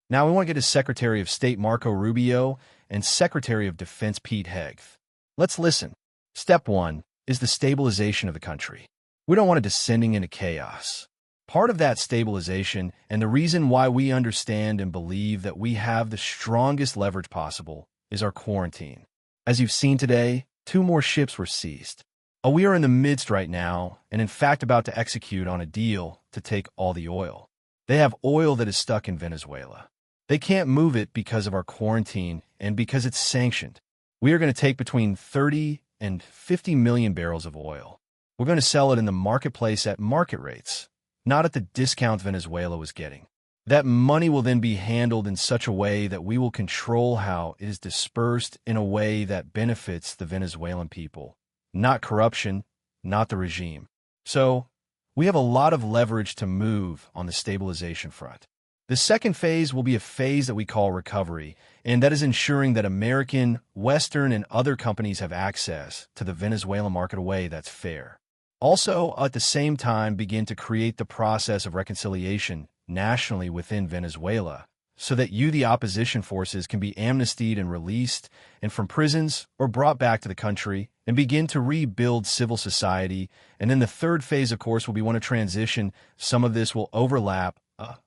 Now we want to get to Secretary of State Marco Rubio and Secretary of Defense Pete Hegseth. Let's listen. Step 1 is the stabilization of the country. We don't want it descending into chaos. Part of that stabilization, and the reason why we understand and believe that we have the strongest leverage possible, is our quarantine. As you've seen today, 2 more ships were seized. We are in the midst right now, and in fact about to execute on a deal to take all the oil. They have oil that is stuck in Venezuela. They can't move it because of our quarantine and because it's sanctioned. We are going to take between 30 and 50 million barrels of oil. We're going to sell it in the marketplace at market rates, not at the discount Venezuela was getting. That money will then be handled in such a way that we will control how it is dispersed in a way that benefits the Venezuelan people. Not corruption, not the regime. So, we have a lot of leverage to move on the stabilization front. The second phase will be a phase that we call recovery, and that is ensuring that American, Western, and other companies have access to the Venezuelan market in a way that's fair. Also, at the same time, begin to create the process of reconciliation nationally within Venezuela, so that you, the opposition forces, can be amnestied and released and from prisons or brought back to the country and begin to rebuild civil society. And then the third phase, of course, will be one of transition. Some of this will overlap.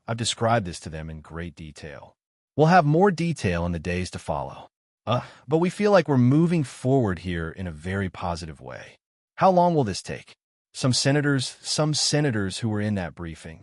I've described this to them in great detail. We'll have more detail in the days to follow. But we feel like we're moving forward here in a very positive way. How long will this take? Some senators who were in that briefing,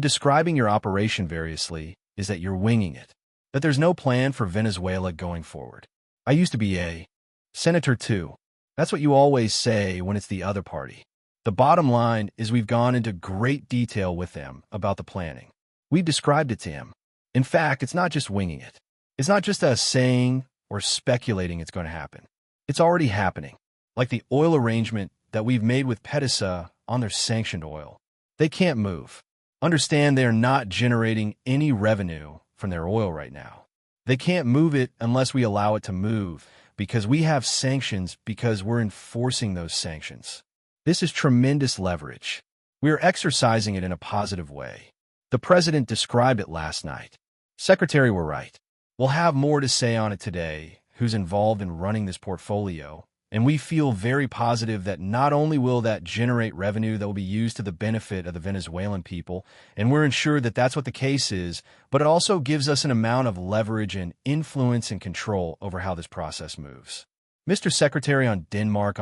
describing your operation variously, is that you're winging it, that there's no plan for Venezuela going forward. I used to be a senator too. That's what you always say when it's the other party. The bottom line is we've gone into great detail with them about the planning. We've described it to him. In fact, it's not just winging it. It's not just us saying or speculating it's going to happen. It's already happening, like the oil arrangement that we've made with PDVSA on their sanctioned oil. They can't move. Understand they are not generating any revenue from their oil right now. They can't move it unless we allow it to move, because we have sanctions because we're enforcing those sanctions. This is tremendous leverage. We are exercising it in a positive way. The president described it last night. Secretary were right. We'll have more to say on it today, who's involved in running this portfolio, and we feel very positive that not only will that generate revenue that will be used to the benefit of the Venezuelan people, and we're ensured that that's what the case is, but it also gives us an amount of leverage and influence and control over how this process moves. Mr. Secretary on Denmark.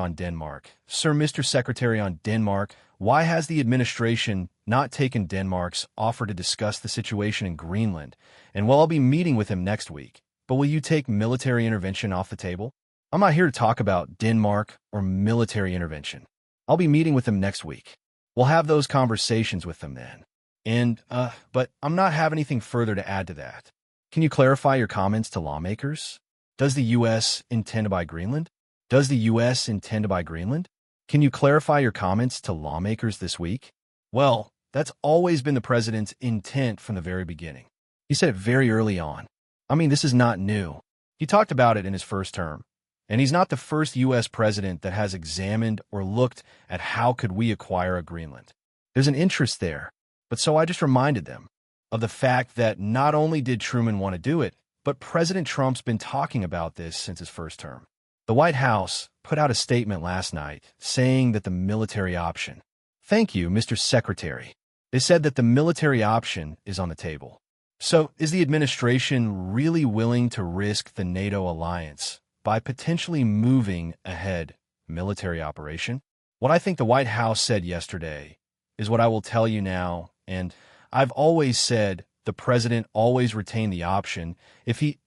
Sir, Mr. Secretary on Denmark, why has the administration not taken Denmark's offer to discuss the situation in Greenland? And well, I'll be meeting with him next week, but will you take military intervention off the table? I'm not here to talk about Denmark or military intervention. I'll be meeting with them next week. We'll have those conversations with them then. But I'm not have anything further to add to that. Can you clarify your comments to lawmakers? Does the U.S. intend to buy Greenland? Does the U.S. intend to buy Greenland? Can you clarify your comments to lawmakers this week? Well, that's always been the president's intent from the very beginning. He said it very early on. I mean, this is not new. He talked about it in his first term. And he's not the first U.S. president that has examined or looked at how could we acquire a Greenland. There's an interest there, but so I just reminded them of the fact that not only did Truman want to do it, but President Trump's been talking about this since his first term. The White House put out a statement last night saying that the military option. Thank you, Mr. Secretary. They said that the military option is on the table. So is the administration really willing to risk the NATO alliance by potentially moving ahead military operation? What I think the White House said yesterday is what I will tell you now, and I've always said the president always retained the option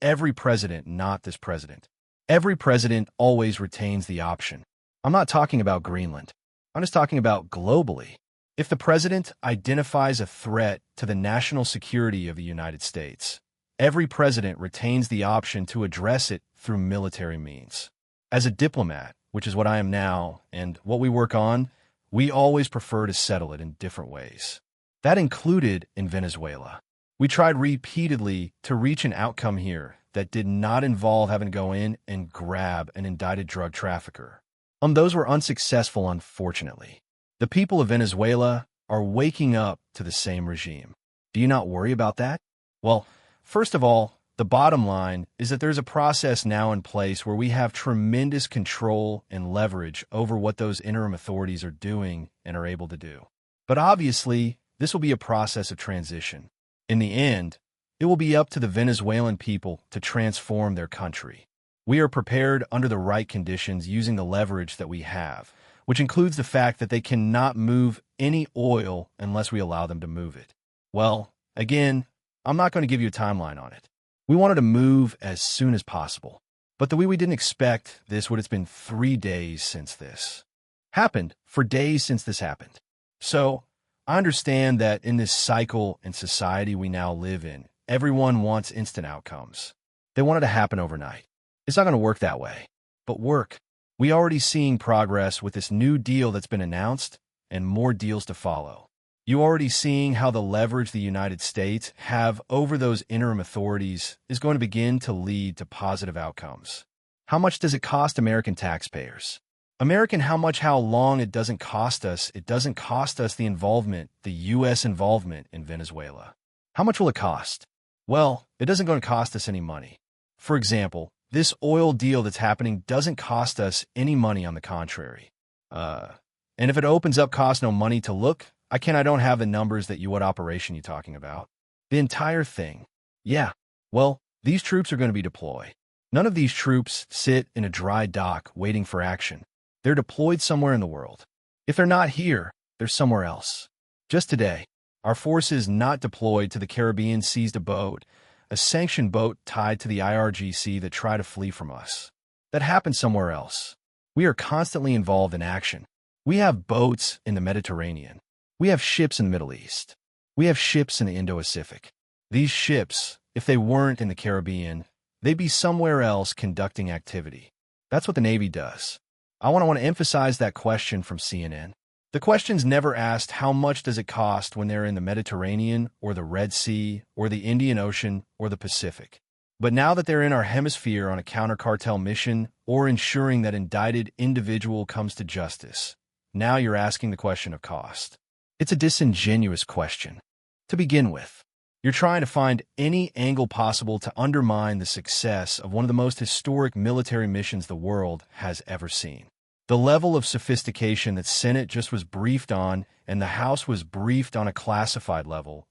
every president, not this president. Every president always retains the option. I'm not talking about Greenland. I'm just talking about globally. If the president identifies a threat to the national security of the United States, every president retains the option to address it through military means. As a diplomat, which is what I am now, and what we work on, we always prefer to settle it in different ways. That included in Venezuela. We tried repeatedly to reach an outcome here that did not involve having to go in and grab an indicted drug trafficker. Those were unsuccessful, unfortunately. The people of Venezuela are waking up to the same regime. Do you not worry about that? Well, First of all, the bottom line is that there's a process now in place where we have tremendous control and leverage over what those interim authorities are doing and are able to do. But obviously, this will be a process of transition. In the end, it will be up to the Venezuelan people to transform their country. We are prepared under the right conditions using the leverage that we have, which includes the fact that they cannot move any oil unless we allow them to move it. Well, again, I'm not going to give you a timeline on it. We wanted to move as soon as possible. But the way we didn't expect this would have been 3 days since this happened, for days since this happened. So, I understand that in this cycle and society we now live in, everyone wants instant outcomes. They want it to happen overnight. It's not going to work that way. But we already seeing progress with this new deal that's been announced and more deals to follow. You already seeing how the leverage the United States have over those interim authorities is going to begin to lead to positive outcomes. How much does it cost American taxpayers? How long it doesn't cost us the involvement, the U.S. involvement in Venezuela. How much will it cost? Well, it doesn't going to cost us any money. For example, this oil deal that's happening doesn't cost us any money, on the contrary. And if it opens up cost no money to look, I don't have the numbers that what operation you talking about. The entire thing. Yeah. Well, these troops are going to be deployed. None of these troops sit in a dry dock waiting for action. They're deployed somewhere in the world. If they're not here, they're somewhere else. Just today, our forces not deployed to the Caribbean seized a boat, a sanctioned boat tied to the IRGC that tried to flee from us. That happened somewhere else. We are constantly involved in action. We have boats in the Mediterranean. We have ships in the Middle East. We have ships in the Indo-Pacific. These ships, if they weren't in the Caribbean, they'd be somewhere else conducting activity. That's what the Navy does. I want to emphasize that question from CNN. The question's never asked how much does it cost when they're in the Mediterranean or the Red Sea or the Indian Ocean or the Pacific. But now that they're in our hemisphere on a counter-cartel mission or ensuring that indicted individual comes to justice, now you're asking the question of cost. It's a disingenuous question. To begin with, you're trying to find any angle possible to undermine the success of one of the most historic military missions the world has ever seen. The level of sophistication that Senate just was briefed on and the House was briefed on a classified level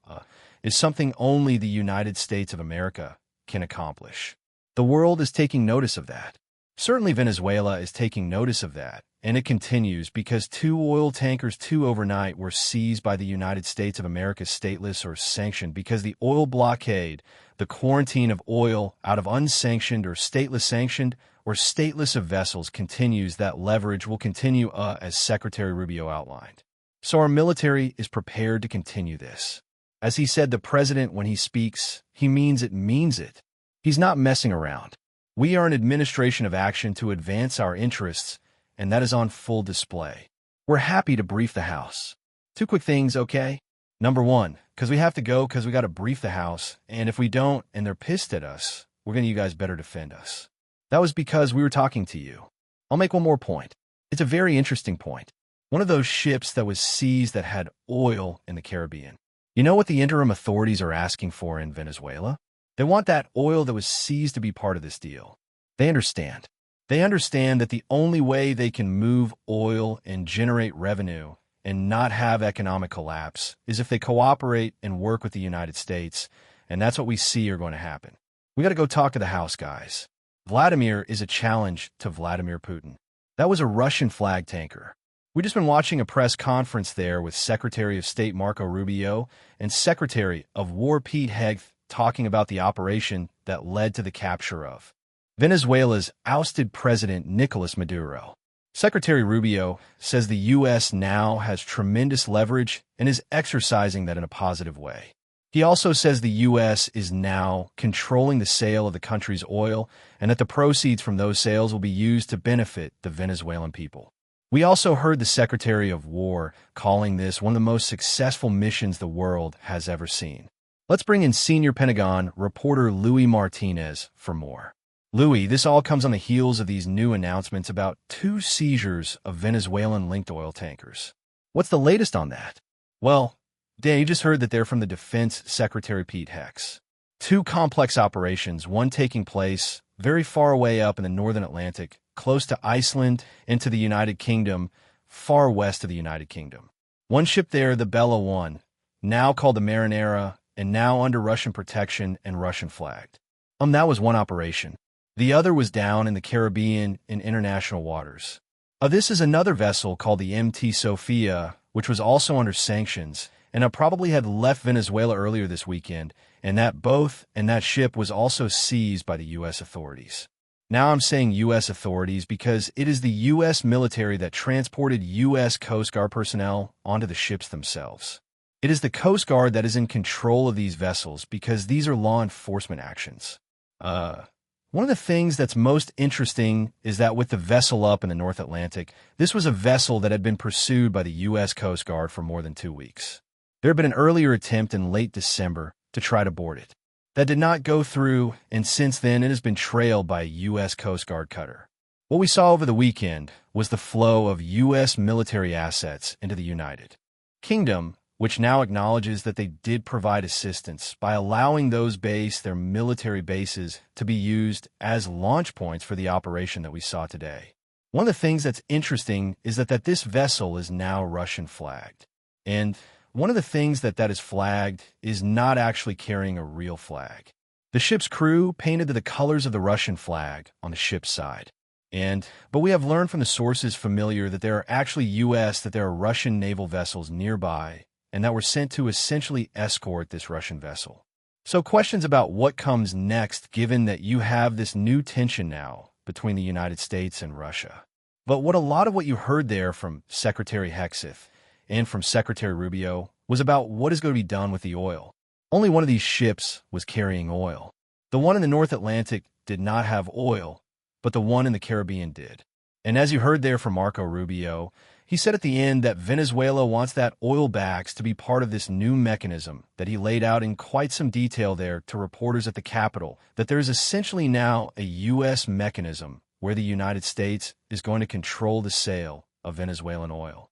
is something only the United States of America can accomplish. The world is taking notice of that. Certainly Venezuela is taking notice of that, and it continues because 2 oil tankers overnight were seized by the United States of America, stateless or sanctioned, because the oil blockade, the quarantine of oil out of unsanctioned or stateless sanctioned or stateless of vessels continues. That leverage will continue as Secretary Rubio outlined. So our military is prepared to continue this. As he said, the president, when he speaks, he means it. He's not messing around. We are an administration of action to advance our interests, and that is on full display. We're happy to brief the House. 2 quick things, okay? Number 1, because we have to go because we got to brief the House, and if we don't and they're pissed at us, we're going to you guys better defend us. That was because we were talking to you. I'll make one more point. It's a very interesting point. One of those ships that was seized that had oil in the Caribbean. You know what the interim authorities are asking for in Venezuela? They want that oil that was seized to be part of this deal. They understand. They understand that the only way they can move oil and generate revenue and not have economic collapse is if they cooperate and work with the United States, and that's what we see are going to happen. We got to go talk to the House, guys. Vladimir is a challenge to Vladimir Putin. That was a Russian flag tanker. We've just been watching a press conference there with Secretary of State Marco Rubio and Secretary of War Pete Hegseth talking about the operation that led to the capture of Venezuela's ousted President Nicolás Maduro. Secretary Rubio says the U.S. now has tremendous leverage and is exercising that in a positive way. He also says the U.S. is now controlling the sale of the country's oil and that the proceeds from those sales will be used to benefit the Venezuelan people. We also heard the Secretary of War calling this one of the most successful missions the world has ever seen. Let's bring in senior Pentagon reporter Louis Martinez for more. Louis, this all comes on the heels of these new announcements about 2 seizures of Venezuelan-linked oil tankers. What's the latest on that? Well, Dan, you just heard that they're from the Defense Secretary Pete Hegseth. Two complex operations, one taking place very far away up in the northern Atlantic, close to Iceland and to the United Kingdom, far west of the United Kingdom. One ship there, the Bella 1, now called the Marinera, and now under Russian protection and Russian flagged. That was one operation. The other was down in the Caribbean in international waters. This is another vessel called the MT Sofia, which was also under sanctions, and probably had left Venezuela earlier this weekend, and that ship was also seized by the U.S. authorities. Now I'm saying U.S. authorities because it is the U.S. military that transported U.S. Coast Guard personnel onto the ships themselves. It is the Coast Guard that is in control of these vessels because these are law enforcement actions. One of the things that's most interesting is that with the vessel up in the North Atlantic, this was a vessel that had been pursued by the U.S. Coast Guard for more than 2 weeks. There had been an earlier attempt in late December to try to board it. That did not go through, and since then it has been trailed by a U.S. Coast Guard cutter. What we saw over the weekend was the flow of U.S. military assets into the United Kingdom, which now acknowledges that they did provide assistance by allowing their military bases to be used as launch points for the operation that we saw today. One of the things that's interesting is that this vessel is now Russian flagged. And one of the things that is flagged is not actually carrying a real flag. The ship's crew painted the colors of the Russian flag on the ship's side. But we have learned from the sources familiar that there are Russian naval vessels nearby and that were sent to essentially escort this Russian vessel. So questions about what comes next given that you have this new tension now between the United States and Russia. But a lot of what you heard there from Secretary Hegseth and from Secretary Rubio was about what is going to be done with the oil. Only one of these ships was carrying oil. The one in the North Atlantic did not have oil, but the one in the Caribbean did. And as you heard there from Marco Rubio, he said at the end that Venezuela wants that oil backs to be part of this new mechanism that he laid out in quite some detail there to reporters at the Capitol, that there is essentially now a U.S. mechanism where the United States is going to control the sale of Venezuelan oil.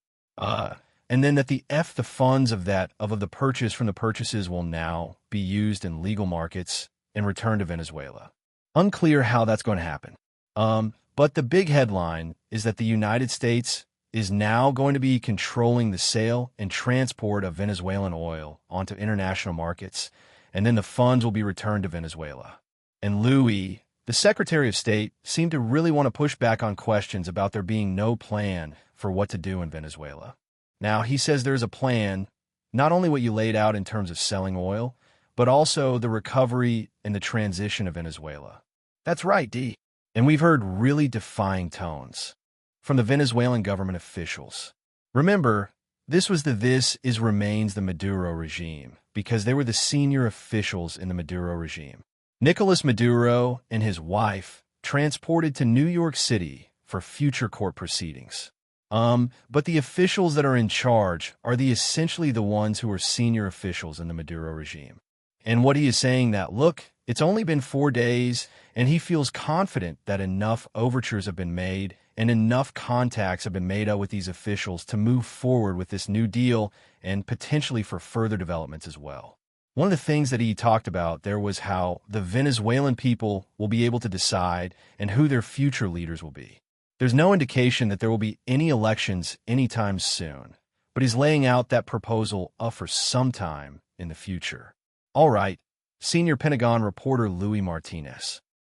And then that the funds of the purchase from the purchases will now be used in legal markets and returned to Venezuela. Unclear how that's going to happen. But the big headline is that the United States is now going to be controlling the sale and transport of Venezuelan oil onto international markets, and then the funds will be returned to Venezuela. And Louis, the Secretary of State, seemed to really want to push back on questions about there being no plan for what to do in Venezuela. Now, he says there's a plan, not only what you laid out in terms of selling oil, but also the recovery and the transition of Venezuela. That's right, D. And we've heard really defying tones from the Venezuelan government officials. Remember, this remains the Maduro regime, because they were the senior officials in the Maduro regime. Nicolás Maduro and his wife transported to New York City for future court proceedings. But the officials that are in charge are essentially the ones who are senior officials in the Maduro regime. And what he is saying that, look, it's only been 4 days, and he feels confident that enough overtures have been made and enough contacts have been made with these officials to move forward with this new deal and potentially for further developments as well. One of the things that he talked about there was how the Venezuelan people will be able to decide and who their future leaders will be. There's no indication that there will be any elections anytime soon, but he's laying out that proposal for some time in the future. All right, senior Pentagon reporter Louis Martinez.